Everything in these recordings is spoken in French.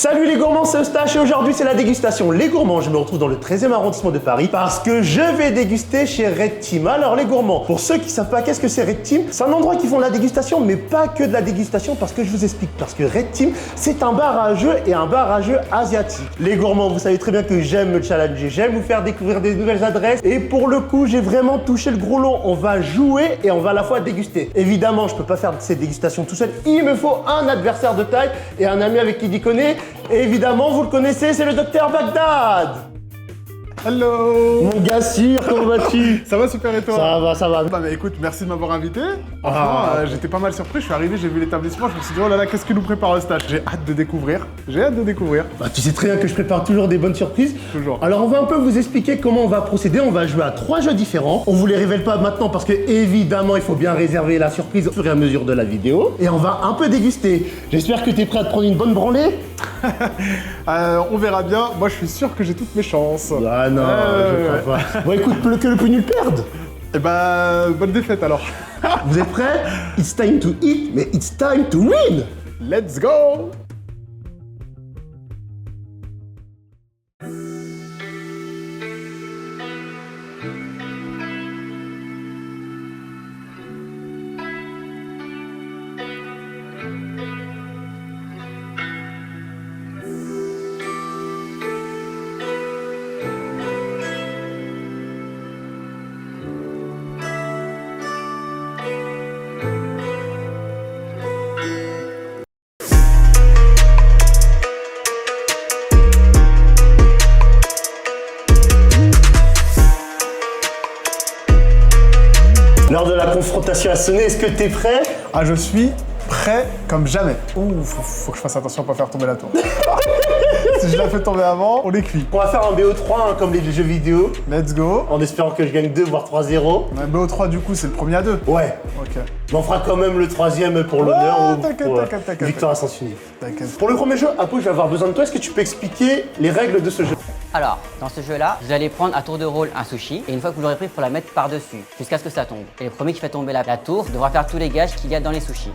Salut les gourmands, c'est Eustache et aujourd'hui c'est la dégustation. Les gourmands, je me retrouve dans le 13e arrondissement de Paris parce que je vais déguster chez Red Team. Alors les gourmands, pour ceux qui savent pas qu'est-ce que c'est Red Team, c'est un endroit qui font de la dégustation mais pas que de la dégustation parce que je vous explique. Parce que Red Team, c'est un bar à jeux et un bar à jeux asiatique. Les gourmands, vous savez très bien que j'aime me challenger, j'aime vous faire découvrir des nouvelles adresses et pour le coup, j'ai vraiment touché le gros lot. On va jouer et on va à la fois déguster. Évidemment, je peux pas faire cette dégustation tout seul. Il me faut un adversaire de taille et un ami avec qui il connaît. Et évidemment, vous le connaissez, c'est le docteur Bagdad. Hello. Mon gars sûr, comment vas-tu? Ça va super et toi? Ça va, ça va. Bah écoute, merci de m'avoir invité. Franchement, j'étais pas mal surpris, je suis arrivé, j'ai vu l'établissement, je me suis dit oh là là, qu'est-ce qu'il nous prépare Eustache? J'ai hâte de découvrir, Bah, tu sais très bien que je prépare toujours des bonnes surprises. Toujours. Alors on va un peu vous expliquer comment on va procéder. On va jouer à 3 jeux différents. On vous les révèle pas maintenant parce que évidemment il faut bien réserver la surprise au fur et à mesure de la vidéo. Et on va un peu déguster. J'espère que tu es prêt à te prendre une bonne branlée. On verra bien, moi je suis sûr que j'ai toutes mes chances. Ah non, je crois pas. Bon écoute, que le plus nul perde. Et bah, bonne défaite alors. Vous êtes prêts? It's time to eat, mais it's time to win. Let's go. L'heure de la confrontation a sonné, est-ce que t'es prêt? Ah, je suis prêt comme jamais. Ouh, faut que je fasse attention à pas faire tomber la tour. Si je la fais tomber avant, on est cuit. On va faire un BO3 hein, comme les jeux vidéo, Let's go. en espérant que je gagne 2 voire 3-0. BO3 du coup, c'est le premier à 2. Ouais, Ok. mais on fera quand même le 3e pour l'honneur ou t'inquiète, pour t'inquiète. victoire à sens unique. T'inquiète. Pour le premier jeu, Apo, je vais avoir besoin de toi. Est-ce que tu peux expliquer les règles de ce jeu? Alors, dans ce jeu-là, vous allez prendre à tour de rôle un sushi et une fois que vous l'aurez pris, il faut la mettre par-dessus jusqu'à ce que ça tombe. Et le premier qui fait tomber la tour devra faire tous les gages qu'il y a dans les sushis.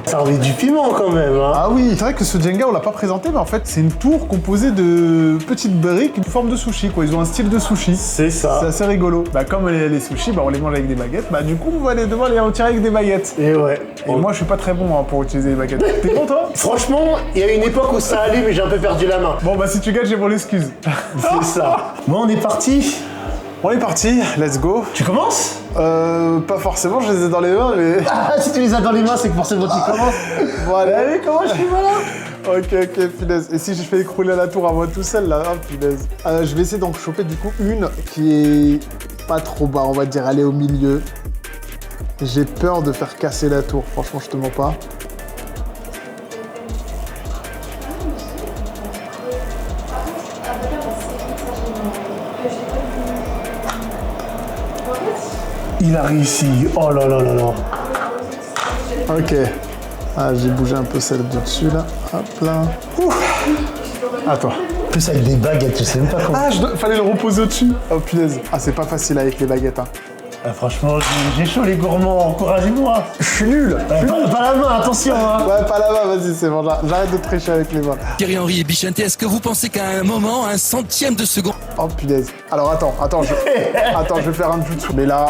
Ça envie du piment quand même, hein. Ah oui, c'est vrai que ce Jenga on l'a pas présenté, mais en fait c'est une tour composée de petites briques, une forme de sushi quoi. Ils ont un style de sushi. C'est ça. C'est assez rigolo. Bah comme les sushis, bah on les mange avec des baguettes. Bah du coup on va devoir les retirer avec des baguettes. Et ouais. Et moi je suis pas très bon hein, pour utiliser les baguettes. T'es bon toi? Franchement, il y a une époque où ça allait, mais j'ai un peu perdu la main. Bon bah si tu gagnes j'ai mon excuse. C'est ça. Bon, on est parti. On est parti, let's go. Tu commences? Pas forcément, je les ai dans les mains, mais... Ah, si tu les as dans les mains, c'est que forcément tu commences. Bon allez. Allez, comment je suis malin? Ok, punaise. Et si je fais écrouler la tour à moi tout seul, là, oh, punaise. Je vais essayer d'en choper du coup une qui est pas trop bas, on va dire, elle est au milieu. J'ai peur de faire casser la tour, franchement, je te mens pas. Il a réussi. Oh là là là là. Ok. Ah, j'ai bougé un peu celle de dessus, là. Hop là. Ouf. À toi. En plus, avec des baguettes, je sais même pas comment. Ah, fallait le reposer au-dessus. Oh, punaise. Ah, c'est pas facile avec les baguettes, hein. Ah, franchement, j'ai chaud les gourmands, encouragez-moi. Je suis nul. Pas la main, attention hein. Ouais, pas là-bas, vas-y, c'est bon, j'arrête de tricher avec les mains. Thierry Henry et Bichente, est-ce que vous pensez qu'à un moment, un centième de seconde... Oh punaise. Alors attends, je vais faire un jutsu. Mais là,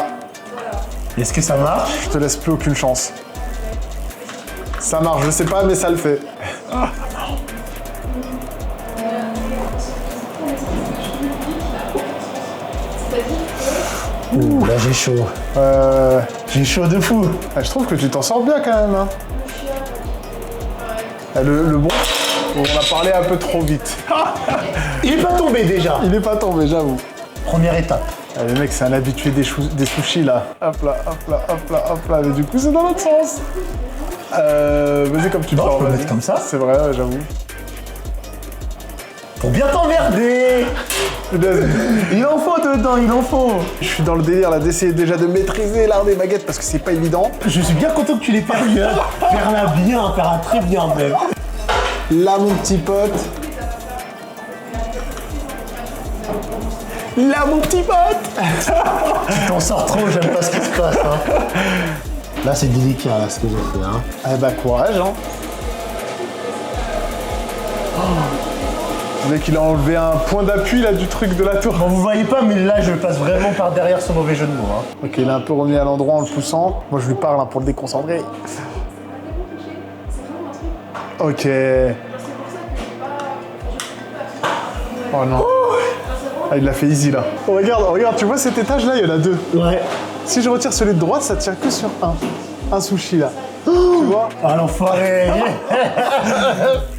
Est-ce que ça marche? je te laisse plus aucune chance. Ça marche, je sais pas, mais ça le fait. Ouh, là j'ai chaud. J'ai chaud de fou. Je trouve que tu t'en sors bien quand même. Hein. Le bon, on a parlé un peu trop vite. Il est pas tombé déjà. Il est pas tombé, j'avoue. Première étape. Ah, le mec, c'est un habitué des sushis là. Hop là, hop là, hop là, hop là. Mais du coup, c'est dans l'autre sens. Vas-y, comme tu le Non, sens. je peux vas-y. mettre comme ça. C'est vrai, ouais, j'avoue. Pour bien t'emmerder. Punaise. Il en faut dedans, il en faut. Je suis dans le délire là d'essayer déjà de maîtriser l'art des baguettes parce que c'est pas évident. Je suis bien content que tu l'aies perdu. Hein. Faire-la bien, faire-la très bien même. Là, mon petit pote. Là, mon petit pote. Tu t'en sors trop, j'aime pas ce qui se passe. Hein. Là, c'est délicat là, ce que j'ai fait. Hein. Eh bah, courage, hein. Oh. Le mec, il a enlevé un point d'appui là du truc de la tour. Bon, vous voyez pas, mais là, je passe vraiment par derrière son mauvais jeu de mots. Hein. Ok, il a un peu remis à l'endroit en le poussant. Moi, je lui parle hein, pour le déconcentrer. Ok. Oh non. Ah, il l'a fait easy là. Oh, regarde, tu vois cet étage là, il y en a 2. Ouais. Si je retire celui de droite, ça tient que sur un sushi là. Tu vois? Ah, l'enfoiré.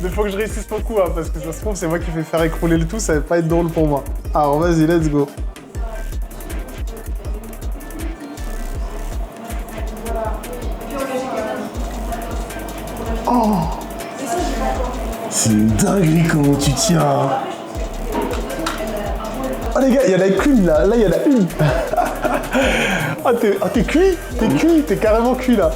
Il faut que je réussisse mon coup, hein, parce que ça se trouve, c'est moi qui vais faire écrouler le tout, ça va pas être drôle pour moi. Alors vas-y, let's go. Oh! C'est une dinguerie comment tu tiens. Oh les gars, il y en a qu'une là, il y en a une. T'es cuit, t'es carrément cuit là.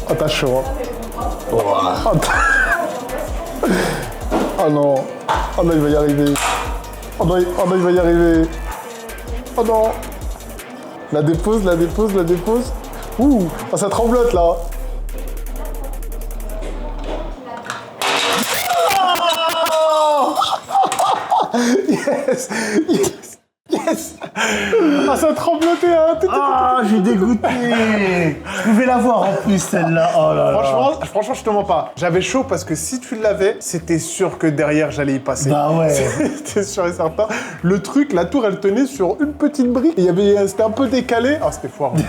Oh t'as chaud hein. Oh non. Oh non, il va y arriver. Oh non, il va y arriver. Oh non. La dépose. Ouh, oh, ça tremblote là. Yes. Ah, ça a trembloté, hein. Ah, j'ai dégoûté. Je pouvais la voir en plus, celle-là. Oh là là. Franchement, je te mens pas. J'avais chaud parce que si tu l'avais, c'était sûr que derrière, j'allais y passer. Bah ouais. C'était sûr et certain. Le truc, la tour, elle tenait sur une petite brique. C'était un peu décalé. Ah, c'était foireux.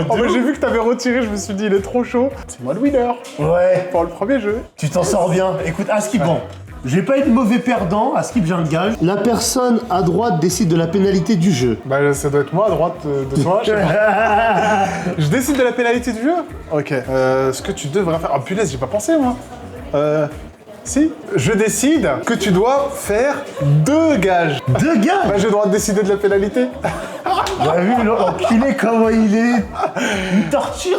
Oh, mais j'ai vu que t'avais retiré, je me suis dit, il est trop chaud. C'est moi le winner. Ouais. Pour le premier jeu. Tu t'en sors bien. Écoute, Askip, bon. J'ai pas été mauvais perdant, Askip, j'ai un gage. La personne à droite décide de la pénalité du jeu. Bah, ça doit être moi à droite de toi, je sais pas. Je décide de la pénalité du jeu? Ok. Ce que tu devrais faire. Oh punaise, j'ai pas pensé moi. Si. Je décide que tu dois faire 2 gages. 2 gages? Bah, j'ai le droit de décider de la pénalité. T'as vu l'enculé comment il est? Une torture.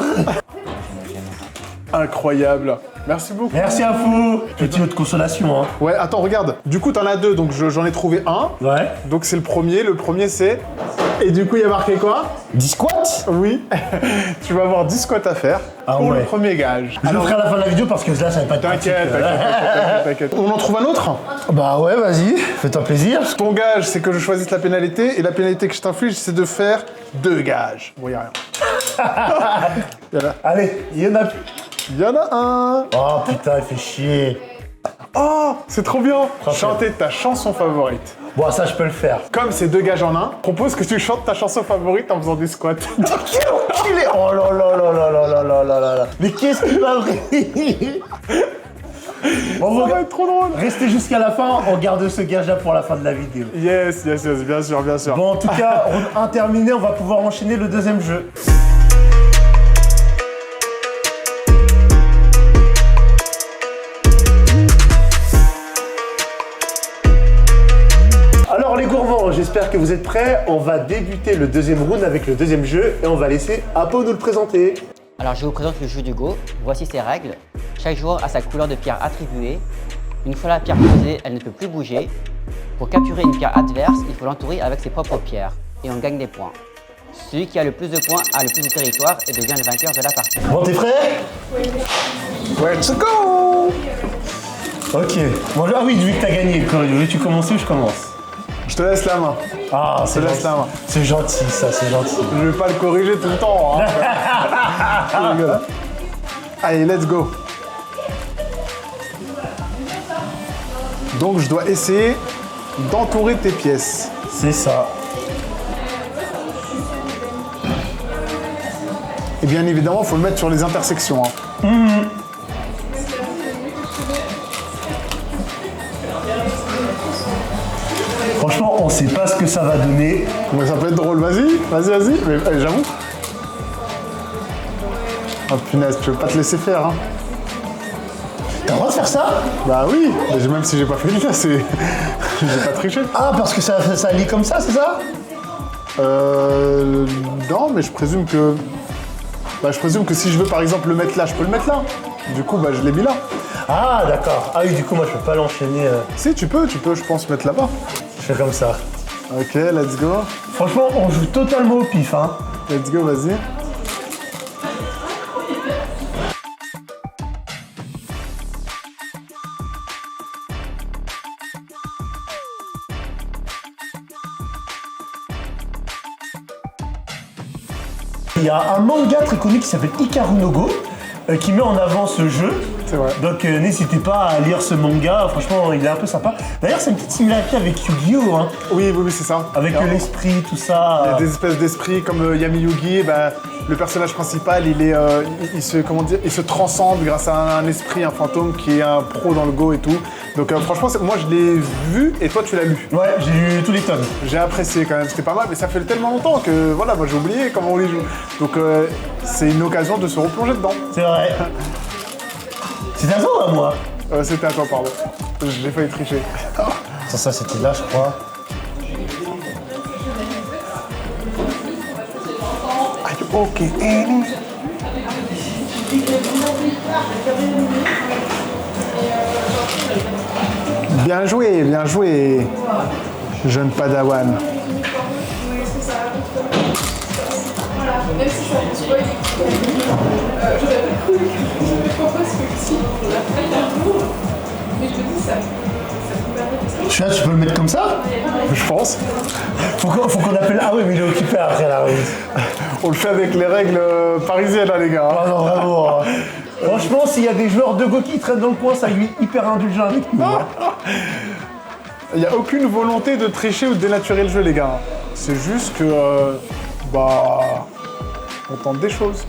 Incroyable. Merci beaucoup. Merci à vous. Petit mot de consolation, hein. Ouais, attends, regarde. Du coup, t'en as 2, donc j'en ai trouvé un. Ouais. Donc c'est le premier. Le premier, c'est... Et du coup, il y a marqué quoi? 10 squats? Oui. Tu vas avoir 10 squats à faire pour le premier gage. Je le ferai à la fin de la vidéo parce que là, ça va pas être T'inquiète. On en trouve un autre? Bah ouais, vas-y. Fais-toi plaisir. Ton gage, c'est que je choisisse la pénalité, et la pénalité que je t'inflige, c'est de faire 2 gages. Bon, y a rien. Allez, il y en a plus. Il y en a un. Oh putain, il fait chier. Oh, c'est trop bien. Chanter ta chanson favorite. Bon, ça, je peux le faire. Comme c'est 2 gages en un, propose que tu chantes ta chanson favorite en faisant des squats. Quel enculé! Oh là là là là là là là là là là. Mais qu'est-ce qui m'a pris? Bon, Ça va être trop drôle. restez jusqu'à la fin, on garde ce gage-là pour la fin de la vidéo. Yes, bien sûr. Bon, en tout cas, on a terminé, on va pouvoir enchaîner le deuxième jeu. Alors les gourmands, j'espère que vous êtes prêts. On va débuter le deuxième round avec le deuxième jeu et on va laisser Apo nous le présenter. Alors je vous présente le jeu du Go. Voici ses règles. Chaque joueur a sa couleur de pierre attribuée. Une fois la pierre posée, elle ne peut plus bouger. Pour capturer une pierre adverse, il faut l'entourer avec ses propres pierres. Et on gagne des points. Celui qui a le plus de points a le plus de territoire et devient le vainqueur de la partie. Bon, t'es prêt? Let's go. Ok. Bon, ah oui, vu que t'as gagné, veux-tu commencer ou je commence? Je te laisse la main. Ah, c'est laisse la main. C'est gentil, ça, c'est gentil. Je vais pas le corriger tout le temps. Hein. Je rigole. Allez, let's go. Donc, je dois essayer d'entourer tes pièces. C'est ça. Et bien évidemment, il faut le mettre sur les intersections. Hein. Franchement, on sait pas ce que ça va donner. Mais ça peut être drôle. Vas-y. Mais j'avoue. Oh punaise, tu veux pas te laisser faire, hein. T'as le droit de faire ça? Bah oui, mais même si j'ai pas fait le cas, c'est... j'ai pas triché. Ah, parce que ça lit comme ça, c'est ça? Non, mais je présume que... Bah, je présume que si je veux, par exemple, le mettre là, je peux le mettre là. Du coup, bah, je l'ai mis là. Ah, d'accord. Ah oui, du coup, moi, je peux pas l'enchaîner. Si, tu peux, je pense, mettre là-bas. Je fais comme ça. Ok, let's go. Franchement, on joue totalement au pif, hein. Let's go, vas-y. Il y a un manga très connu qui s'appelle Hikaru no Go, qui met en avant ce jeu. C'est vrai. Donc n'hésitez pas à lire ce manga, franchement il est un peu sympa. D'ailleurs c'est une petite similarité avec Yu-Gi-Oh! Hein, Oui, c'est ça. avec l'esprit, tout ça. Il y a des espèces d'esprits comme Yami Yugi, le personnage principal, il se transcende grâce à un esprit, un fantôme qui est un pro dans le Go et tout. Donc franchement, moi je l'ai vu et toi tu l'as lu. Ouais, j'ai lu tous les tomes. J'ai apprécié quand même, c'était pas mal, mais ça fait tellement longtemps que voilà, moi j'ai oublié comment on les joue. Donc c'est une occasion de se replonger dedans. C'est vrai. C'est à toi à moi. C'était à toi, pardon. Je l'ai failli tricher. Ça c'était là je crois. Ok. Bien joué, jeune padawan. Même si ça me spoil, j'aurais pas cru que je propose que si on l'a fait un jour, mais je te dis ça me permet de ça. Celui-là tu peux le mettre comme ça? Je pense. Faut qu'on appelle... Ah oui mais il est occupé après la remise. On le fait avec les règles parisiennes là les gars. Ah non vraiment. Hein. Franchement s'il y a des joueurs de Go qui traînent dans le coin, ça lui est hyper indulgent avec nous. Hein. Il n'y a aucune volonté de tricher ou de dénaturer le jeu les gars. C'est juste que... on tente des choses.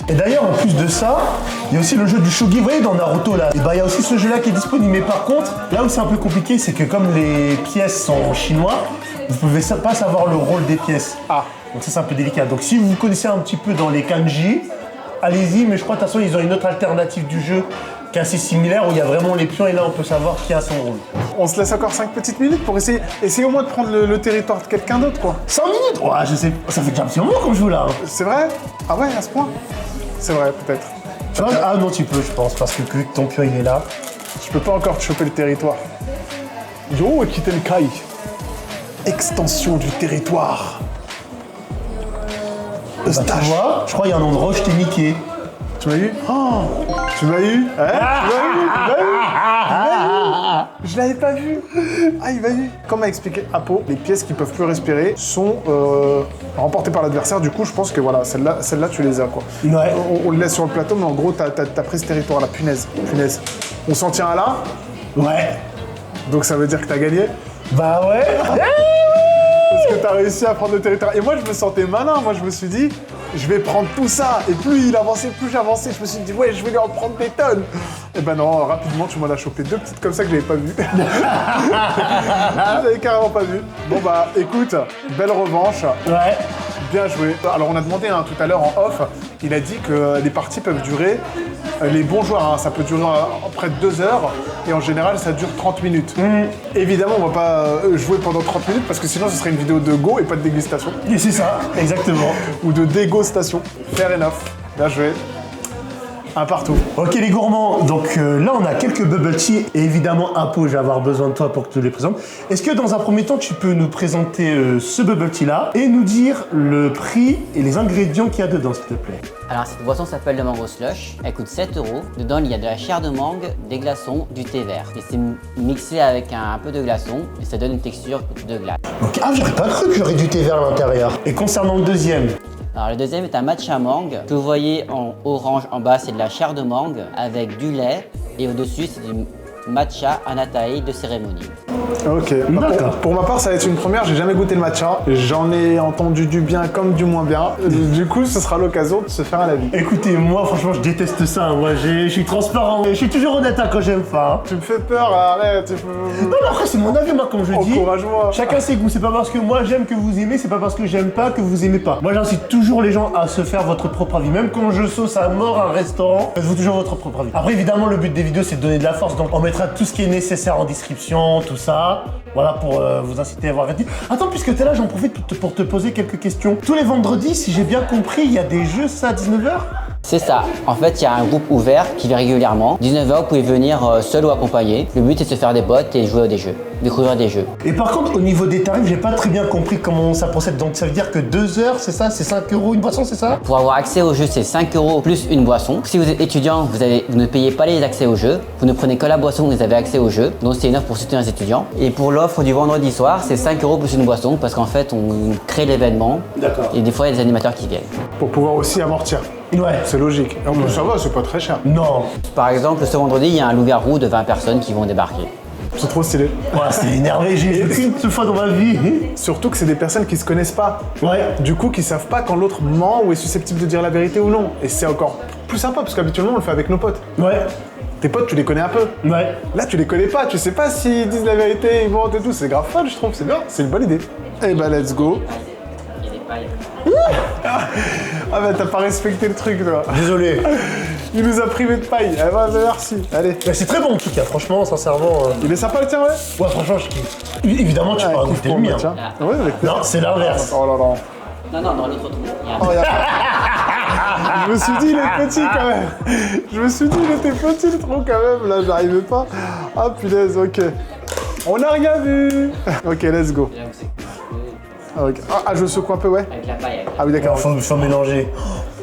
Et d'ailleurs, en plus de ça, il y a aussi le jeu du shogi. Vous voyez dans Naruto là, et il y a aussi ce jeu là qui est disponible. Mais par contre, là où c'est un peu compliqué, c'est que comme les pièces sont en chinois, vous pouvez pas savoir le rôle des pièces. Ah. Donc ça c'est un peu délicat. Donc si vous connaissez un petit peu dans les kanji, allez-y. Mais je crois de toute façon ils ont une autre alternative du jeu qui est assez similaire où il y a vraiment les pions et là on peut savoir qui a son rôle. On se laisse encore 5 petites minutes pour essayer au moins de prendre le territoire de quelqu'un d'autre quoi. 100 minutes. Ouais, je sais. Ça fait déjà un petit moment qu'on joue là. Hein. C'est vrai? Ah ouais, à ce point? C'est vrai, peut-être. Tu vois? Ah non, tu peux, je pense, parce que ton pion il est là. Je peux pas encore te choper le territoire. Yo, Kitenkai. Extension du territoire. Bah, tu vois, je crois qu'il y a un endroit où je t'ai niqué. Tu m'as eu? Oh, tu m'as eu? Hein? Tu m'as eu? Je l'avais pas vu. Ah, il m'a eu. Comme a expliqué Apo, les pièces qui peuvent plus respirer sont remportées par l'adversaire. Du coup, je pense que voilà, celle-là, tu les as quoi. Ouais. On le laisse sur le plateau, mais en gros, t'as pris ce territoire-là. Punaise. On s'en tient à là. Ouais. Donc ça veut dire que t'as gagné. Bah ouais. Parce que t'as réussi à prendre le territoire. Et moi, je me sentais malin. Moi, je me suis dit, je vais prendre tout ça. Et plus il avançait, plus j'avançais. Je me suis dit, ouais, je vais lui en prendre des tonnes. Et ben non, rapidement, tu m'en as chopé 2 petites comme ça que j'avais pas vues. J'avais carrément pas vu. Bon bah, écoute, belle revanche. Ouais. Bien joué. Alors, on a demandé tout à l'heure en off, il a dit que les parties peuvent durer, les bons joueurs, ça peut durer près de 2 heures, et en général, ça dure 30 minutes. Évidemment, on va pas jouer pendant 30 minutes, parce que sinon, ce serait une vidéo de Go et pas de dégustation. Et c'est ça, exactement. Ou de dégustation. Fair enough. Bien joué. Un partout. Ok les gourmands, donc là on a quelques bubble tea et évidemment Apo, je vais avoir besoin de toi pour que tu les présentes. Est-ce que dans un premier temps tu peux nous présenter ce bubble tea là et nous dire le prix et les ingrédients qu'il y a dedans s'il te plaît? Alors cette boisson s'appelle le mango slush, elle coûte 7 €. Dedans il y a de la chair de mangue, des glaçons, du thé vert. Et c'est mixé avec un peu de glaçons et ça donne une texture de glace. Ok. Ah j'aurais pas cru que j'aurais du thé vert à l'intérieur. Et concernant le deuxième? Alors le deuxième est un matcha mangue. Que vous voyez en orange en bas, c'est de la chair de mangue avec du lait. Et au-dessus, c'est du matcha anatae de cérémonie. Ok. D'accord. Pour ma part, ça va être une première. J'ai jamais goûté le matcha. J'en ai entendu du bien comme du moins bien. Du coup, ce sera l'occasion de se faire un avis. Écoutez, moi franchement je déteste ça, moi je suis transparent, je suis toujours honnête quand j'aime pas. Tu me fais peur, arrête. Non mais après c'est mon avis moi comme je dis. Encourage-moi. Chacun ses goûts, c'est pas parce que moi j'aime que vous aimez, c'est pas parce que j'aime pas que vous aimez pas. Moi j'incite toujours les gens à se faire votre propre avis. Même quand je sauce à mort un restaurant, faites-vous toujours votre propre avis. Après évidemment le but des vidéos c'est de donner de la force, donc on mettra tout ce qui est nécessaire en description, tout ça. Voilà pour vous inciter à voir Red Dead. Attends, puisque t'es là, j'en profite pour te poser quelques questions. Tous les vendredis, si j'ai bien compris, il y a des jeux ça à 19h? C'est ça. En fait, il y a un groupe ouvert qui vient régulièrement. 19h, vous pouvez venir seul ou accompagné. Le but, c'est de se faire des potes et jouer à des jeux, découvrir des jeux. Et par contre, au niveau des tarifs, j'ai pas très bien compris comment ça procède. Donc ça veut dire que 2 heures, c'est ça? C'est 5 € une boisson, c'est ça? Pour avoir accès au jeu, c'est 5 € plus une boisson. Si vous êtes étudiant, vous ne payez pas les accès au jeu. Vous ne prenez que la boisson, vous avez accès au jeu. Donc c'est une offre pour soutenir les étudiants. Et pour l'offre du vendredi soir, c'est 5 € plus une boisson parce qu'en fait, on crée l'événement. D'accord. Et des fois, il y a des animateurs qui viennent. Pour pouvoir aussi amortir. Ouais. C'est logique. Et en plus, ça va, c'est pas très cher. Non. Par exemple, ce vendredi, il y a un loup-garou de 20 personnes qui vont débarquer. C'est trop stylé. Ouais, c'est énervé, j'ai vu une seule fois dans ma vie. Surtout que c'est des personnes qui se connaissent pas. Ouais. Du coup, qui savent pas quand l'autre ment ou est susceptible de dire la vérité ou non. Et c'est encore plus sympa parce qu'habituellement, on le fait avec nos potes. Ouais. Tes potes, tu les connais un peu. Ouais. Là, tu les connais pas. Tu sais pas s'ils disent la vérité, ils mentent et tout. C'est grave fun, je trouve. C'est bien. C'est une bonne idée. Eh bah, let's go. Il y a des pailles. Ah bah, t'as pas respecté le truc, toi. Désolé. Il nous a privé de paille. Eh bah, merci. Allez. Mais c'est très bon en tout cas, franchement, sincèrement. Il est sympa le tien, ouais. Ouais, franchement, je kiffe. Évidemment, tu pourras goûter le mien. Tiens. Ouais, avec plaisir. Non, c'est l'inverse. Oh là là. Non, dans l'autre trou. Il y a un- Oh, regarde. Je me suis dit, il est petit quand même. Je me suis dit, il était petit le trou quand même. Là, j'arrivais pas. Ah, punaise, ok. On n'a rien vu. Ok, let's go. Là où c'est- Ah, ok. Ah, je secoue un peu, ouais. Avec la paille. Avec la... Ah oui, d'accord. Faut mélanger.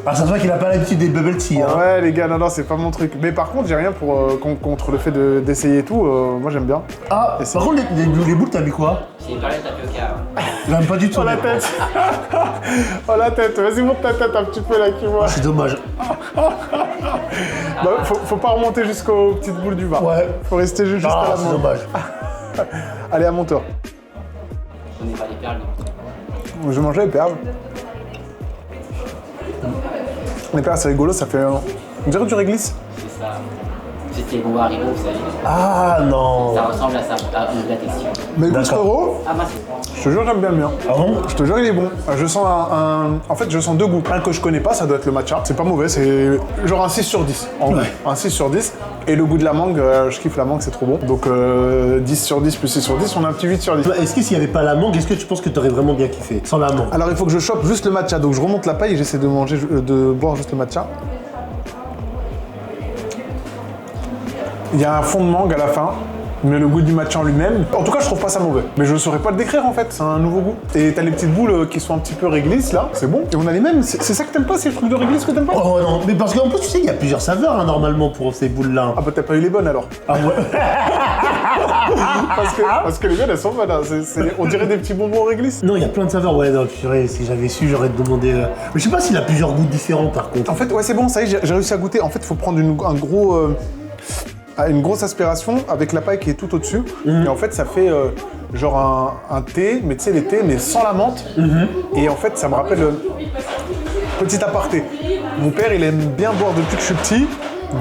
Ah, ça se voit qu'il a pas l'habitude des bubble tea. Hein. Ouais, les gars, non, c'est pas mon truc. Mais par contre, j'ai rien contre le fait d'essayer et tout. Moi, j'aime bien. Ah, par contre, les boules, t'as mis quoi? C'est une palette tapioca. J'aime pas du tout. Oh la tête. Oh la tête. Vas-y, monte ta tête un petit peu là, qui voit. C'est dommage. Bah, faut pas remonter jusqu'aux petites boules du bas. Ouais. Faut rester juste à Ah, la c'est main. dommage. Allez, à mon tour. On n'est pas des perles, non. Je vais manger les perles. Les perles, c'est rigolo, ça fait. On dirait du réglisse. C'est ça. C'est les bonbons Haribo, vous savez. Ah non. Ça ressemble à ça, à la texture. Mais D'accord. Gustavo, Ah, moi, c'est... je te jure, j'aime bien le mien. Ah bon? Je te jure, il est bon. Je sens En fait, je sens deux goûts. Un que je connais pas, ça doit être le matcha. C'est pas mauvais, c'est genre un 6 sur 10. En vrai. Un 6 sur 10. Et le goût de la mangue, je kiffe la mangue, c'est trop bon. Donc 10 sur 10 plus 6 sur 10, on a un petit 8 sur 10. Est-ce que s'il n'y avait pas la mangue, est-ce que tu penses que t'aurais vraiment bien kiffé? Sans la mangue. Alors il faut que je chope juste le matcha. Donc je remonte la paille et j'essaie de boire juste le matcha. Il y a un fond de mangue à la fin, mais le goût du matcha en lui-même, en tout cas je trouve pas ça mauvais. Mais je saurais pas le décrire en fait, c'est un nouveau goût. Et t'as les petites boules qui sont un petit peu réglisses là, c'est bon. Et on a les mêmes, c'est ça que t'aimes pas, c'est le truc de réglisse que t'aimes pas? Oh non, mais parce qu'en plus, tu sais, il y a plusieurs saveurs hein, normalement pour ces boules-là. Ah bah t'as pas eu les bonnes alors. Ah ouais. Parce que les miennes elles sont bonnes, hein. On dirait des petits bonbons réglisse. Non, il y a plein de saveurs. Ouais, non, purée, si j'avais su, j'aurais demandé. Mais je sais pas s'il a plusieurs goûts différents par contre. En fait, ouais c'est bon, ça y est, j'ai réussi à goûter. En fait, faut prendre une grosse aspiration avec la paille qui est tout au-dessus. Et en fait, ça fait genre un thé, mais tu sais, les thés, mais sans la menthe. Et en fait, ça me rappelle... petit aparté. Mon père, il aime bien boire depuis que je suis petit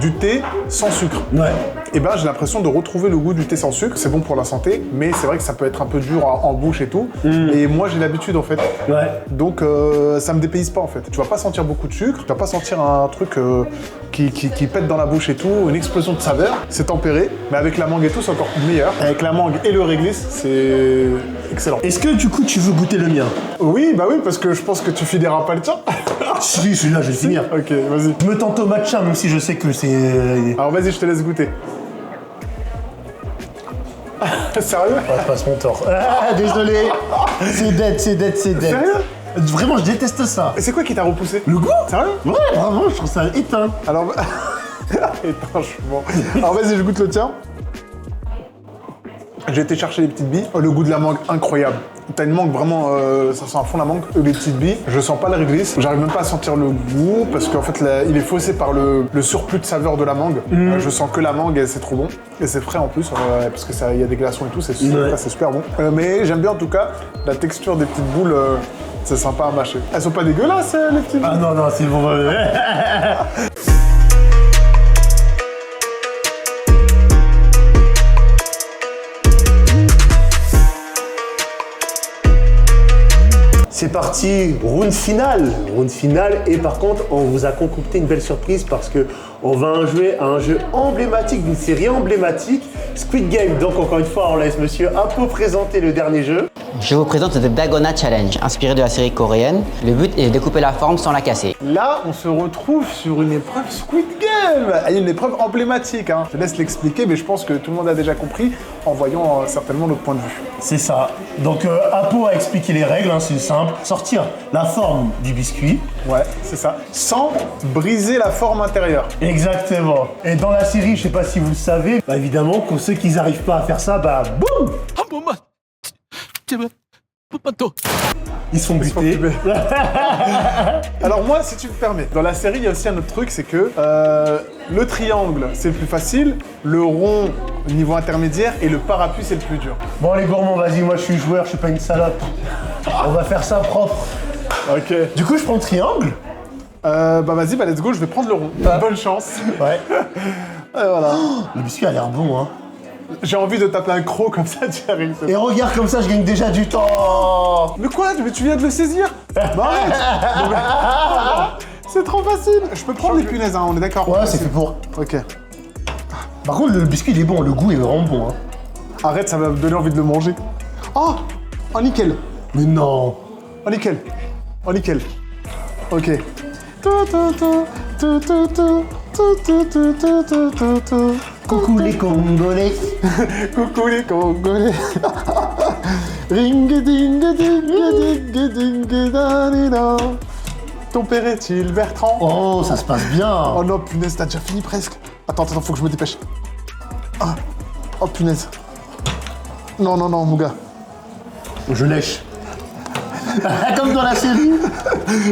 du thé sans sucre. Ouais. Et ben, j'ai l'impression de retrouver le goût du thé sans sucre. C'est bon pour la santé, mais c'est vrai que ça peut être un peu dur en bouche et tout. Et moi, j'ai l'habitude, en fait. Ouais. Donc, ça me dépayse pas, en fait. Tu vas pas sentir beaucoup de sucre, tu vas pas sentir un truc qui pète dans la bouche et tout, une explosion de saveur. C'est tempéré, mais avec la mangue et tout, c'est encore meilleur. Avec la mangue et le réglisse, c'est excellent. Est-ce que du coup, tu veux goûter le mien? Oui, bah oui, parce que je pense que tu finiras pas le tien. Si, celui-là, je vais le finir. Ok, vas-y. Je me tente au matcha, même si je sais que c'est. Alors vas-y, je te laisse goûter. Sérieux? Ouais, passe mon tort. Ah, désolé. C'est dead, c'est dead, c'est dead. Sérieux? Vraiment, je déteste ça. Et c'est quoi qui t'a repoussé? Le goût? Sérieux? Ouais, vraiment, je trouve ça éteint. Alors, étanche, bon. Alors vas-y, je goûte le tien. J'ai été chercher les petites billes. Oh, le goût de la mangue, incroyable. T'as une mangue vraiment, ça sent à fond la mangue. Les petites billes, je sens pas la réglisse. J'arrive même pas à sentir le goût parce qu'en fait, il est faussé par le surplus de saveur de la mangue. Je sens que la mangue, c'est trop bon. Et c'est frais en plus, parce que il y a des glaçons et tout, c'est super bon. Mais j'aime bien en tout cas la texture des petites boules. C'est sympa à mâcher. Elles sont pas dégueulasses, les petites boules. Ah non, non, c'est bon. C'est parti, round final. Et par contre, on vous a concocté une belle surprise parce que on va jouer à un jeu emblématique d'une série emblématique, Squid Game. Donc encore une fois, on laisse monsieur Apo présenter le dernier jeu. Je vous présente The Dalgona Challenge, inspiré de la série coréenne. Le but est de découper la forme sans la casser. Là, on se retrouve sur une épreuve Squid Game. Une épreuve emblématique, hein. Je laisse l'expliquer, mais je pense que tout le monde a déjà compris en voyant certainement notre point de vue. C'est ça. Donc Apo a expliqué les règles, hein, c'est simple. Sortir la forme du biscuit. Ouais, c'est ça. Sans briser la forme intérieure. Exactement. Et dans la série, je sais pas si vous le savez, bah évidemment, que ceux qui n'arrivent pas à faire ça, bah boum, 한 번만 제발 한번 더. ils se font buter. Alors moi, si tu me permets, dans la série, il y a aussi un autre truc, c'est que le triangle, c'est le plus facile, le rond, au niveau intermédiaire, et le parapluie, c'est le plus dur. Bon les gourmands, vas-y, moi je suis joueur, je suis pas une salope. On va faire ça propre. Ok. Du coup, je prends le triangle. Bah vas-y, bah let's go, je vais prendre le rond. Bonne chance. Ouais. Et voilà. Le biscuit a l'air bon, hein. J'ai envie de taper un croc comme ça, tu arrives. Et regarde comme ça, je gagne déjà du temps. Mais quoi? Mais tu viens de le saisir? Bah arrête. Non, mais- C'est trop facile. Je peux prendre les punaises, hein, on est d'accord? Ouais, c'est fait pour. Ok. Par contre, le biscuit il est bon, le goût est vraiment bon, hein. Arrête, ça va me donner envie de le manger. Oh! Oh nickel. Mais non. Oh nickel. Oh nickel. Ok. Coucou les Congolais. Coucou les Congolais. Ring ding ding ding ding danina. Ton père est-il Bertrand? Oh, ça se passe bien. Oh non, punaise, t'as déjà fini presque. Attends, faut que je me dépêche. Ah. Oh punaise. Non, non, non, mon gars. Je lèche. Comme dans la série.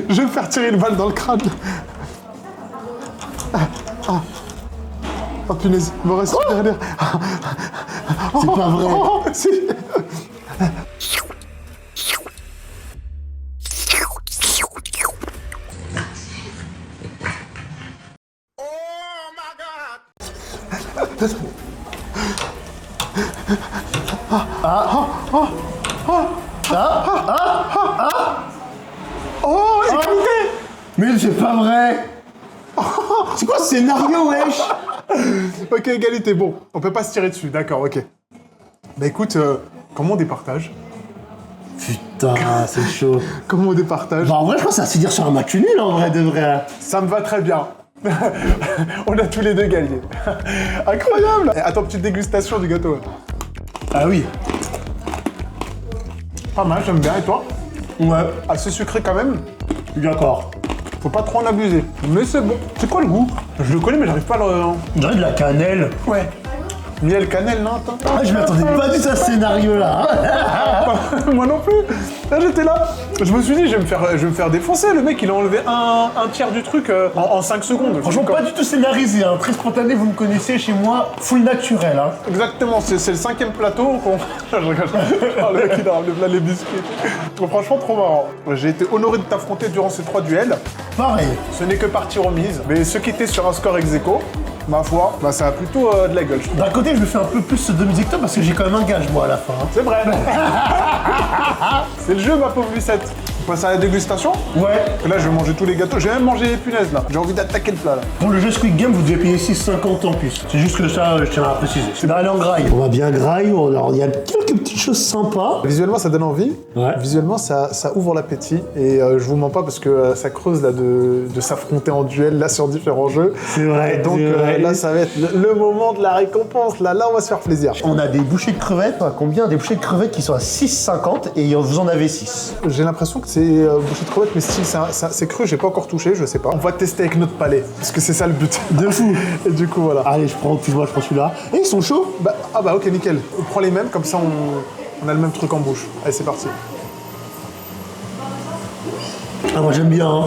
Je vais me faire tirer une balle dans le crâne. Oh punaise, il me reste une dernière. C'est pas vrai. Oh, si. Oh, égalité. Mais c'est pas vrai. C'est quoi ce scénario, wesh? Ok, égalité, bon, on peut pas se tirer dessus, d'accord, ok. Bah écoute, comment on départage? Putain, c'est chaud. Comment on départage? Bah en vrai, je pense que ça va se dire sur un match nul, en vrai, de vrai. Ça me va très bien. On a tous les deux gagné. Incroyable. Et attends, petite dégustation du gâteau. Ah oui. Pas mal, j'aime bien, et toi? Ouais, Assez sucré quand même. d'accord. Faut pas trop en abuser. Mais c'est bon. C'est quoi le goût? Je le connais, mais j'arrive pas à le... On dirait de la cannelle. Ouais. Miel, cannelle, non, attends. Ah, je m'attendais pas du tout à ce scénario-là. Moi non plus. Là, j'étais là. Je me suis dit, je vais me faire défoncer. Le mec, il a enlevé un tiers du truc en 5 secondes. Franchement, pas du tout scénarisé, hein. Très spontané, vous me connaissez chez moi, full naturel, hein. Exactement, c'est le 5e plateau qu'on... Je rigole. Oh, le mec, il a ramené plein les biscuits. Donc, franchement, trop marrant. J'ai été honoré de t'affronter durant ces 3 duels. Pareil. Ce n'est que partie remise. Mais ceux qui étaient sur un score ex aequo, ma foi, bah, ça a plutôt de la gueule, je trouve. D'un côté, je me fais un peu plus de mes hectares parce que j'ai quand même un gage, moi, à la fin. Hein. C'est vrai. C'est le jeu, ma pauvre Lucette. On passe à la dégustation. Ouais. Et là, je vais manger tous les gâteaux. J'ai même mangé les punaises, là. J'ai envie d'attaquer le plat, là. Pour le jeu Squid Game, vous devez payer 6,50 en plus. C'est juste que ça, je tiens à préciser. C'est d'aller en graille. On va bien graille, alors il y a quelques petites choses sympas. Visuellement, ça donne envie. Ouais. Visuellement, ça ouvre l'appétit. Et je vous mens pas parce que ça creuse, là, de s'affronter en duel, là, sur différents jeux. C'est vrai. Et donc, c'est vrai. là, ça va être le moment de la récompense. Là, on va se faire plaisir. On a des bouchées de crevettes. À combien? Des bouchées de crevettes qui sont à 6,50 et vous en avez 6. J'ai l'impression que c'est bouchée de crevettes, mais style, c'est cru, j'ai pas encore touché, je sais pas. On va tester avec notre palais, parce que c'est ça le but. De fou. Et du coup, voilà. Allez, je prends celui-là. Et ils sont chauds. Ah bah ok, nickel. On prend les mêmes, comme ça on a le même truc en bouche. Allez, c'est parti. Ah, moi j'aime bien, hein.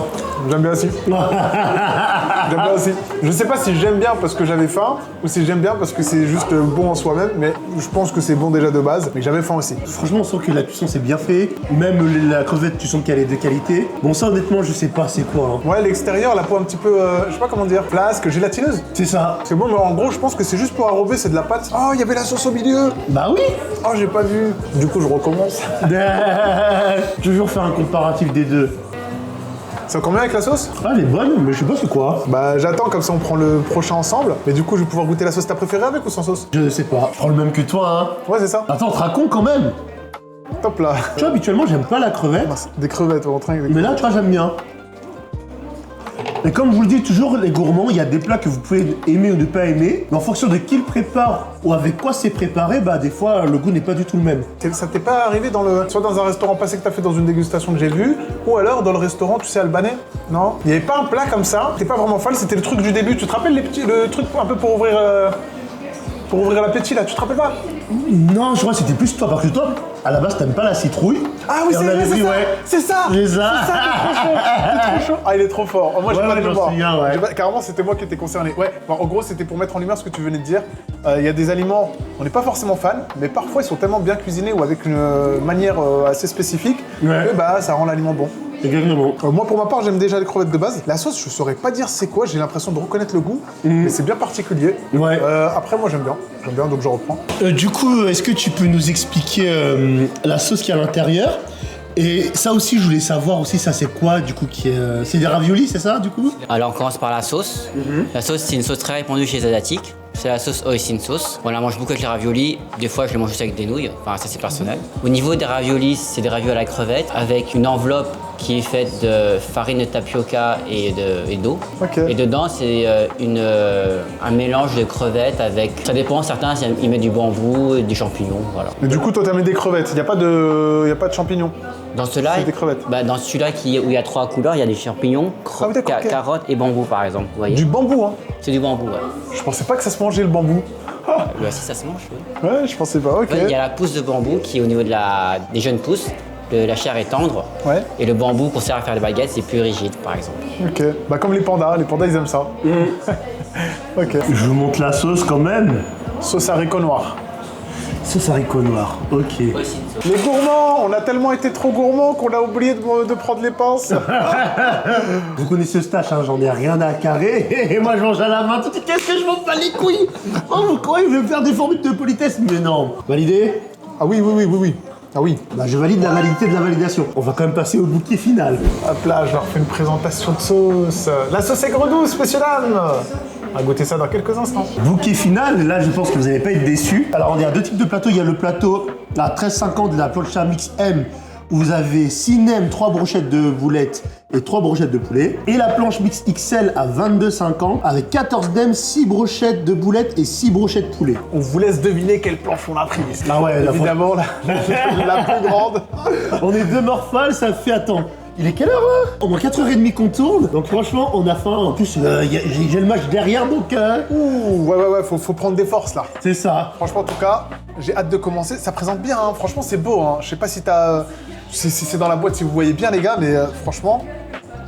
J'aime bien aussi. J'aime bien aussi. Je sais pas si j'aime bien parce que j'avais faim, ou si j'aime bien parce que c'est juste bon en soi-même, mais je pense que c'est bon déjà de base, mais j'avais faim aussi. Franchement, on sent que la cuisson c'est bien fait. Même la crevette, tu sens qu'elle est de qualité. Bon, ça honnêtement, je sais pas c'est quoi. Hein. Ouais, l'extérieur, la peau un petit peu, je sais pas comment dire, flasque, gélatineuse. C'est ça. C'est bon, mais en gros, je pense que c'est juste pour arrober, c'est de la pâte. Oh, il y avait la sauce au milieu. Bah oui. Oh, j'ai pas vu. Du coup, je recommence. Toujours faire un comparatif des deux. C'est combien avec la sauce? Ah, elle est bonne, mais je sais pas c'est quoi. Bah j'attends, comme ça on prend le prochain ensemble. Mais du coup, je vais pouvoir goûter la sauce. T'as préféré avec ou sans sauce? Je sais pas. Je prends le même que toi, hein. Ouais, c'est ça. Attends, on te raconte quand même. Top là. Tu vois, habituellement, j'aime pas la crevette. Des crevettes, on train avec des Mais là, tu vois, j'aime bien. Et comme je vous le dis toujours, les gourmands, il y a des plats que vous pouvez aimer ou ne pas aimer. Mais en fonction de qui le prépare ou avec quoi c'est préparé, bah des fois, le goût n'est pas du tout le même. Ça t'est pas arrivé soit dans un restaurant passé que t'as fait dans une dégustation que j'ai vue, ou alors dans le restaurant, tu sais, albanais? Non? Il y avait pas un plat comme ça, t'es pas vraiment fan, c'était le truc du début. Tu te rappelles le truc un peu pour ouvrir l'appétit là, tu te rappelles pas? Non, je crois que c'était plus toi, parce que toi, à la base, t'aimes pas la citrouille. Ah oui, Et on c'est vrai, avait c'est dit, ça. ouais. C'est ça. C'est ça. C'est ça, t'es trop chaud. T'es trop chaud. Ah, il est trop fort. Moi, j'ai Ouais, pas ouais, les j'en mémoires. souviens, ouais. Carrément, c'était moi qui étais concerné. Ouais, bon, en gros, c'était pour mettre en lumière ce que tu venais de dire. Il y a des aliments, on n'est pas forcément fan, mais parfois, ils sont tellement bien cuisinés ou avec une manière assez spécifique Ouais. que bah, ça rend l'aliment bon. Exactement. Moi, pour ma part, j'aime déjà les crevettes de base. La sauce, je saurais pas dire c'est quoi, j'ai l'impression de reconnaître le goût, mais c'est bien particulier. Ouais. Après, moi, j'aime bien, donc je reprends. Du coup, est-ce que tu peux nous expliquer la sauce qui est à l'intérieur? Et ça aussi, je voulais savoir aussi, ça c'est quoi du coup qui est... C'est des raviolis, c'est ça du coup? Alors on commence par la sauce. La sauce, c'est une sauce très répandue chez les Asiatiques. C'est la sauce hoisin sauce. On la mange beaucoup avec les raviolis. Des fois, je les mange juste avec des nouilles. Enfin, ça, c'est personnel. Au niveau des raviolis, c'est des raviolis à la crevette avec une enveloppe qui est faite de farine de tapioca et d'eau. Ok. Et dedans, c'est un mélange de crevettes avec... Ça dépend, certains, ils mettent du bambou, du champignon, voilà. Mais du coup, toi, t'as mis des crevettes, il n'y a pas de champignons. Dans celui-là, C'est des crevettes. bah, dans celui-là où il y a 3 couleurs, il y a des champignons, Ah oui, d'accord, ok. carottes et bambou, par exemple. Vous voyez? Du bambou, hein. C'est du bambou, ouais. Je pensais pas que ça se mangeait le bambou. Ah. Bah, si ça se mange, oui. Ouais, je pensais pas, ok. Ouais, il y a la pousse de bambou qui est au niveau des jeunes pousses. La chair est tendre. Ouais. Et le bambou qu'on sert à faire des baguettes, c'est plus rigide, par exemple. Ok. Bah comme les pandas ils aiment ça. Ok. Je vous montre la sauce quand même. Sauce haricot noir. Sauce haricot noir, ok. Les gourmands, on a tellement été trop gourmands qu'on a oublié de prendre les pinces. Vous connaissez ce stash, hein, j'en ai rien à carrer. Et moi je mange à la main. Tout de suite, qu'est-ce que je m'en bats les couilles? Oh, vous croyez que je vais me faire des formules de politesse? Mais non. Validé? Ah oui. Ah oui. Bah je valide la validité de la validation. On va quand même passer au bouquet final. Hop là, je leur fais une présentation de sauce. La sauce aigre douce, messieurs dames. On va goûter ça dans quelques instants. Bouquet final, là je pense que vous n'allez pas être déçus. Alors il y a deux types de plateaux. Il y a le plateau à 13,50 de la plancha mix M où vous avez 6 nems, 3 brochettes de boulettes et 3 brochettes de poulet. Et la planche mix XL à 22,50 avec 14 nems, 6 brochettes de boulettes et 6 brochettes de poulet. On vous laisse deviner quelle planche on a prise. Ah ouais, la Évidemment, la plus grande. On est deux morphales, ça fait attends. Il est quelle heure là? Au moins 4h30 qu'on tourne, donc franchement on a faim. En plus j'ai le match derrière donc Ouh, ouais, faut prendre des forces là. c'est ça. Franchement, en tout cas, j'ai hâte de commencer. Ça présente bien, hein. Franchement, c'est beau. Hein. Je sais pas si t'as. Si c'est dans la boîte, si vous voyez bien, les gars, mais franchement,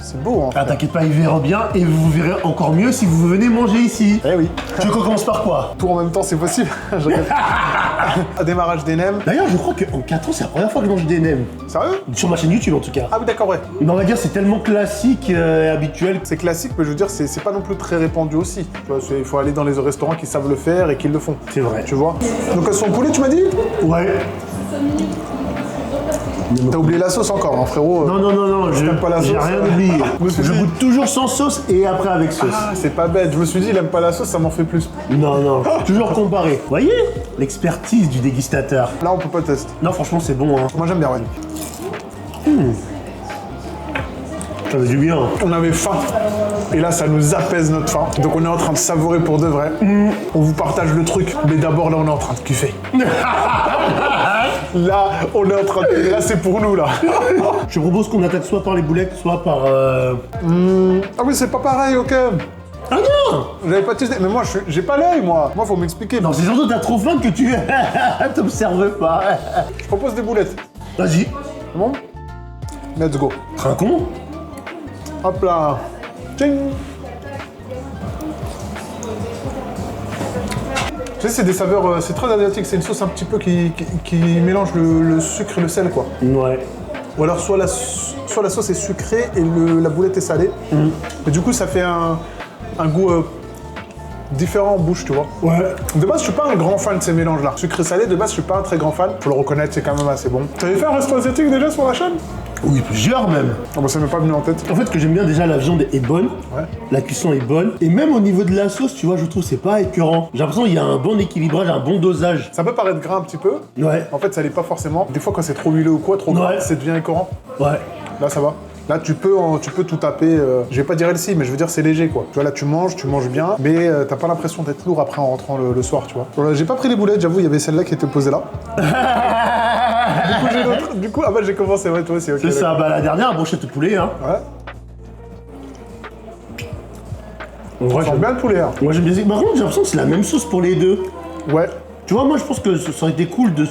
c'est beau. Hein. Ah t'inquiète pas, il verra bien et vous verrez encore mieux si vous venez manger ici. Eh oui. Tu veux qu'on commence par quoi? Tout en même temps, c'est possible. Je rigole. Démarrage des nems. D'ailleurs je crois qu'en 4 ans c'est la première fois que je mange des nems. Sérieux? Sur ma chaîne YouTube en tout cas. Ah oui, d'accord, ouais. Mais on va dire c'est tellement classique et habituel. C'est classique, mais je veux dire, c'est pas non plus très répandu aussi. Tu vois, il faut aller dans les restaurants qui savent le faire et qui le font. C'est vrai. Tu vois? Donc elles sont poulet, tu m'as dit? Ouais. T'as oublié la sauce encore, hein, frérot. Non, T'aimes pas la j'ai sauce? rien oublié. Je me suis Je dit- goûte toujours sans sauce et après avec sauce. Ah, c'est pas bête. Je me suis dit, il aime pas la sauce, ça m'en fait plus. Non, toujours comparé. Vous voyez l'expertise du dégustateur. Là, on peut pas tester. Non franchement c'est bon hein. Moi, j'aime bien, ouais. Ça fait du bien. On avait faim. Et là, ça nous apaise notre faim. Donc, on est en train de savourer pour de vrai. On vous partage le truc. Mais d'abord, là, on est en train de kiffer. Là, on est en train de... Là, c'est pour nous, là. Je propose qu'on attaque soit par les boulettes, soit par... Ah oui, c'est pas pareil, ok. Ah non! J'avais pas testé. Mais moi, j'ai pas l'œil, moi. Moi, faut m'expliquer. Non, c'est surtout t'as trop faim que tu t'observes pas. Je propose des boulettes. Vas-y. C'est bon? Let's go. Trinquons. Hop là. Tching. Tu sais, c'est des saveurs, c'est très asiatique. C'est une sauce un petit peu qui mélange le sucre et le sel, quoi. Ouais. Ou alors soit la sauce est sucrée et la boulette est salée. Et du coup, ça fait un goût différent en bouche, tu vois. Ouais. De base, je suis pas un grand fan de ces mélanges-là. Sucré-salé, de base, je suis pas un très grand fan. Faut le reconnaître, c'est quand même assez bon. T'avais fait un resto asiatique déjà sur la chaîne? Oui, plusieurs même. Ah bah ça m'est pas venu en tête. En fait, ce que j'aime bien déjà, la viande est bonne, Ouais. la cuisson est bonne, et même au niveau de la sauce, tu vois, je trouve c'est pas écœurant. J'ai l'impression qu'il y a un bon équilibrage, un bon dosage. Ça peut paraître gras un petit peu. Ouais, En fait, ça l'est pas forcément. Des fois, quand c'est trop huileux ou quoi, trop gras, Ouais. ça devient écœurant. ouais. Là, ça va. Là, tu peux tout taper. Je vais pas dire LC, mais je veux dire, c'est léger, quoi. Tu vois, là, tu manges bien, mais t'as pas l'impression d'être lourd après en rentrant le soir, tu vois. Voilà, j'ai pas pris les boulettes, j'avoue, il y avait celle-là qui était posée là. Du coup, j'ai l'autre. Du coup, ah bah, j'ai commencé, ouais, toi aussi, ok. C'est ça, bah la dernière, brochette de poulet, hein. Ouais. En vrai, Ça sent j'aime bien le poulet, hein. Moi j'aime bien. Par contre, j'ai l'impression que c'est la même sauce pour les deux. Ouais. Tu vois, moi je pense que ça aurait été cool de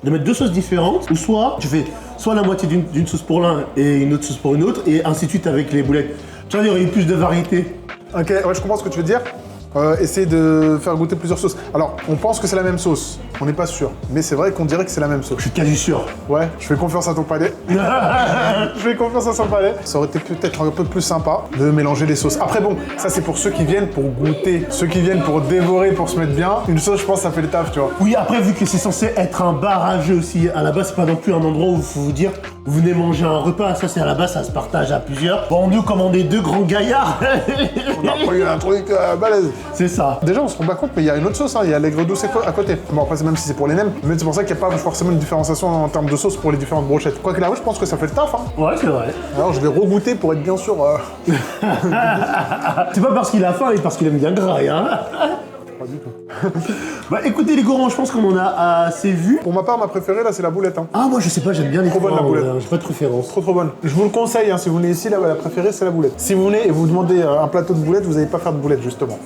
mettre deux sauces différentes, ou soit tu fais soit la moitié d'une sauce pour l'un et une autre sauce pour une autre, et ainsi de suite avec les boulettes. Tu vois, il y aurait eu plus de variété. Ok, ouais, je comprends ce que tu veux dire. Essayer de faire goûter plusieurs sauces. Alors, on pense que c'est la même sauce. On n'est pas sûr. Mais c'est vrai qu'on dirait que c'est la même sauce. Je suis quasi sûr. Ouais, je fais confiance à ton palais. Je fais confiance à son palais. Ça aurait été peut-être un peu plus sympa de mélanger les sauces. Après bon, ça c'est pour ceux qui viennent pour goûter. Ceux qui viennent pour dévorer, pour se mettre bien. Une sauce, je pense, ça fait le taf, tu vois. Oui, après, vu que c'est censé être un bar à jeu aussi, à la base, c'est pas non plus un endroit où il faut vous dire, vous venez manger un repas. Ça, c'est à la base, ça se partage à plusieurs. Bon, nous, comme on est deux grands gaillards, On a pris un truc balèze. c'est ça. Déjà, on se rend pas compte, mais il y a une autre sauce, hein. Il y a l'aigre douce à côté. Bon, après, même si c'est pour les nems, mais c'est pour ça qu'il n'y a pas forcément une différenciation en termes de sauce pour les différentes brochettes. Quoi qu'il arrive, je pense que ça fait le taf, hein. Ouais, c'est vrai. Alors, je vais regoûter pour être bien sûr. C'est pas parce qu'il a faim et parce qu'il aime bien gras, hein. Pas du tout. Bah écoutez les gourmands, je pense qu'on en a assez vu. Pour ma part, ma préférée, là, c'est la boulette, hein. Ah moi je sais pas, j'aime bien les Trop bonne, la gourmands, boulette. j'ai pas de préférence. Trop bonne. Je vous le conseille, hein, si vous venez ici, la préférée, c'est la boulette. Si vous venez et vous demandez un plateau de boulettes, vous n'allez pas faire de boulettes, justement.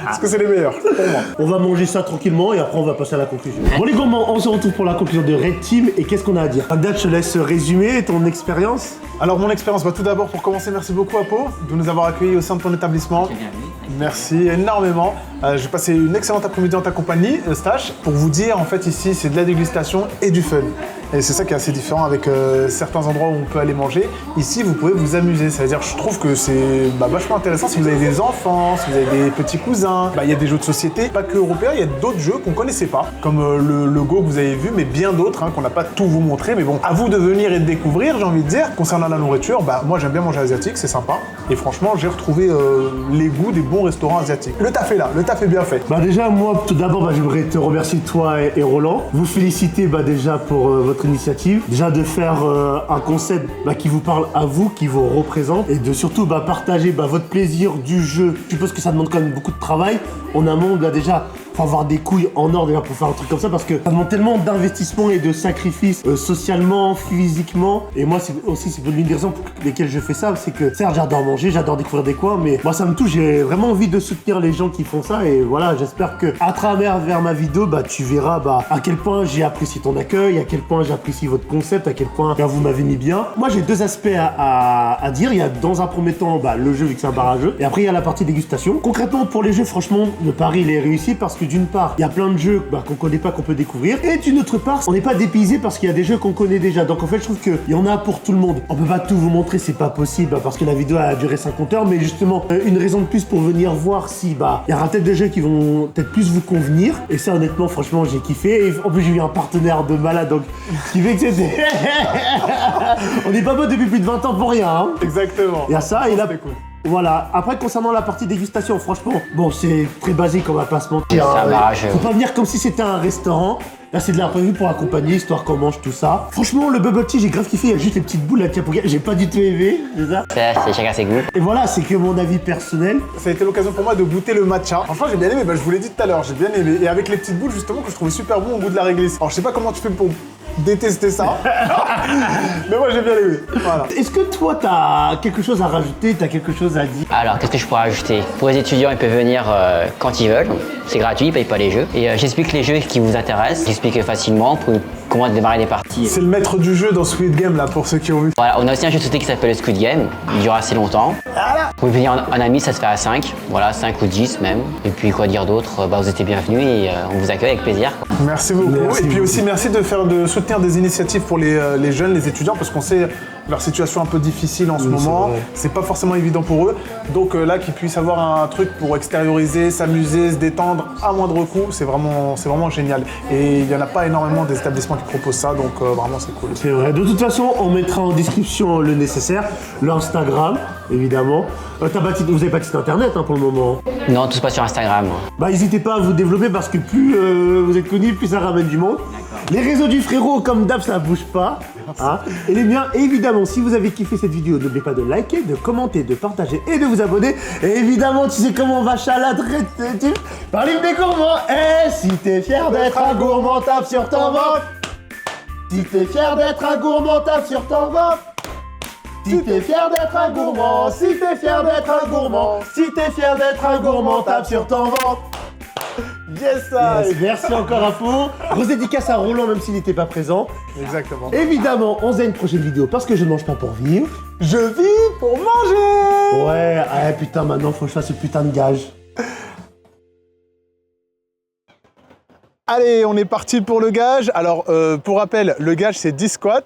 Parce que c'est les meilleurs, pour moi. On va manger ça tranquillement et après on va passer à la conclusion. Bon les gourmands, on se retrouve pour la conclusion de Red Team et qu'est-ce qu'on a à dire? Bagdad, je te laisse résumer ton expérience. Alors, mon expérience, tout d'abord, pour commencer, merci beaucoup, Apo, de nous avoir accueillis au sein de ton établissement. Merci énormément. J'ai passé une excellente après-midi en ta compagnie, Stache. Pour vous dire, en fait, ici, c'est de la dégustation et du fun. Et c'est ça qui est assez différent avec certains endroits où on peut aller manger. Ici, vous pouvez vous amuser. C'est-à-dire, je trouve que c'est vachement intéressant si vous avez des enfants, si vous avez des petits cousins. Il y a des jeux de société, pas que européens, il y a d'autres jeux qu'on connaissait pas, comme le Go que vous avez vu, mais bien d'autres qu'on n'a pas tout vous montrer. Mais bon, à vous de venir et de découvrir, j'ai envie de dire. Concernant la nourriture, moi j'aime bien manger asiatique, c'est sympa. Et franchement, j'ai retrouvé les goûts des bons restaurants asiatiques. Le taf est là, le taf est bien fait. Bah déjà moi tout d'abord j'aimerais te remercier toi et Roland. Vous féliciter déjà pour votre initiative. Déjà de faire un concept qui vous parle à vous, qui vous représente. Et de surtout partager votre plaisir du jeu. Je suppose que ça demande quand même beaucoup de travail. En amont déjà, faut avoir des couilles en or déjà pour faire un truc comme ça parce que ça demande tellement d'investissement et de sacrifices socialement, physiquement. Et moi c'est l'une des raisons pour lesquelles je fais ça, c'est que certes j'adore manger, j'adore découvrir des coins, mais moi ça me touche, j'ai vraiment envie de soutenir les gens qui font ça et voilà, j'espère que à travers ma vidéo, tu verras à quel point j'ai apprécié ton accueil, à quel point j'apprécie votre concept, à quel point vous m'avez mis bien. Moi j'ai deux aspects à dire. Il y a dans un premier temps le jeu vu que c'est un bar à jeu et après il y a la partie dégustation. Concrètement pour les jeux, franchement le pari il est réussi parce que d'une part il y a plein de jeux qu'on connaît pas, qu'on peut découvrir, et d'une autre part on n'est pas dépaysé parce qu'il y a des jeux qu'on connaît déjà. Donc en fait je trouve qu'il y en a pour tout le monde. On peut pas tout vous montrer, c'est pas possible parce que la vidéo a duré 50 heures, mais justement une raison de plus pour venir voir si il y aura peut-être des jeux qui vont peut-être plus vous convenir. Et ça honnêtement franchement j'ai kiffé. Et en plus j'ai eu un partenaire de malade, donc ce qui fait que c'était on n'est pas potes depuis plus de 20 ans pour rien, hein. Exactement. Il y a ça et là C'était cool. voilà. Après concernant la partie dégustation, franchement c'est très basique, on va pas se mentir, Ça hein. marche. Faut pas venir comme si c'était un restaurant. Là c'est de l'imprévu pour accompagner, histoire qu'on mange tout ça. Franchement le bubble tea j'ai grave kiffé, il y a juste les petites boules là j'ai pas du tout aimé, c'est ça. C'est chacun ses goûts. Et voilà, c'est que mon avis personnel. Ça a été l'occasion pour moi de goûter le matcha. Franchement, j'ai bien aimé, je vous l'ai dit tout à l'heure, j'ai bien aimé. Et avec les petites boules, justement, que je trouvais super bon au goût de la réglisse. Alors, je sais pas comment tu fais pour détester ça, mais moi, j'ai bien aimé. Voilà. Est-ce que toi t'as quelque chose à rajouter, t'as quelque chose à dire? Alors, qu'est-ce que je pourrais ajouter? Pour les étudiants, ils peuvent venir quand ils veulent. C'est gratuit, ils payent pas les jeux. Et j'explique les jeux qui vous intéressent. J'explique facilement pour comment démarrer des parties. C'est le maître du jeu dans Squid Game, là, pour ceux qui ont vu. Voilà, on a aussi un jeu de société qui s'appelle le Squid Game. Il dure assez longtemps. Vous pouvez venir en ami, ça se fait à 5. Voilà, 5 ou 10 même. Et puis, quoi dire d'autre? Vous êtes bienvenus et on vous accueille avec plaisir. Merci beaucoup. Merci et puis beaucoup. aussi, merci de soutenir des initiatives pour les jeunes, les étudiants, parce qu'on sait leur situation un peu difficile en ce Oui, c'est moment. vrai. C'est pas forcément évident pour eux. Donc là, qu'ils puissent avoir un truc pour extérioriser, s'amuser, se détendre à moindre coût, c'est vraiment génial. Et il y en a pas énormément des établissements qui proposent ça, donc vraiment c'est cool. C'est vrai. De toute façon, on mettra en description le nécessaire, l'Instagram, évidemment. Vous n'avez pas de site internet hein, pour le moment. Non, tout se passe sur Instagram. Bah, n'hésitez pas à vous développer parce que plus vous êtes connu, plus ça ramène du monde. Les réseaux du frérot, comme d'hab, ça bouge pas. Hein. Et les miens, évidemment, si vous avez kiffé cette vidéo, n'oubliez pas de liker, de commenter, de partager et de vous abonner. Et évidemment, tu sais comment on va chaladrer par l'hymne des gourmands. Et si t'es fier d'être un gourmand, tape sur ton ventre. Si t'es fier d'être un gourmand, tape sur ton ventre. Si t'es fier d'être un gourmand, si t'es fier d'être un gourmand, si t'es fier d'être un gourmand, tape sur ton ventre. Yes, ça. Yes, merci encore à Fou. Grosse dédicace à Roland, même s'il n'était pas présent. Exactement. Évidemment, on se dit à une prochaine vidéo parce que je ne mange pas pour vivre. Je vis pour manger. Ouais, putain, maintenant faut que je fasse ce putain de gage. Allez, on est parti pour le gage. Alors, pour rappel, le gage, c'est 10 squats.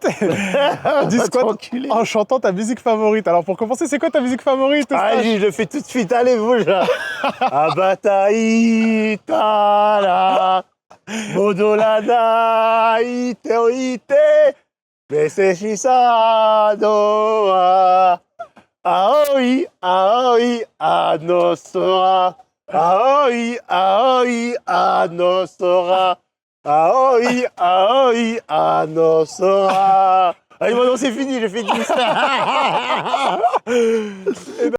10 squats en chantant ta musique favorite. Alors, pour commencer, c'est quoi ta musique favorite? Allez, je le fais tout de suite, allez, bouge là. Abataïtala, Modolada, Ite, Beseshisado, Aoi, Aoi, Anosora. Aoi, Aoi, Anosora. Aoi, Aoi, Anosora. Allez, bon, non, c'est fini, j'ai fait 10.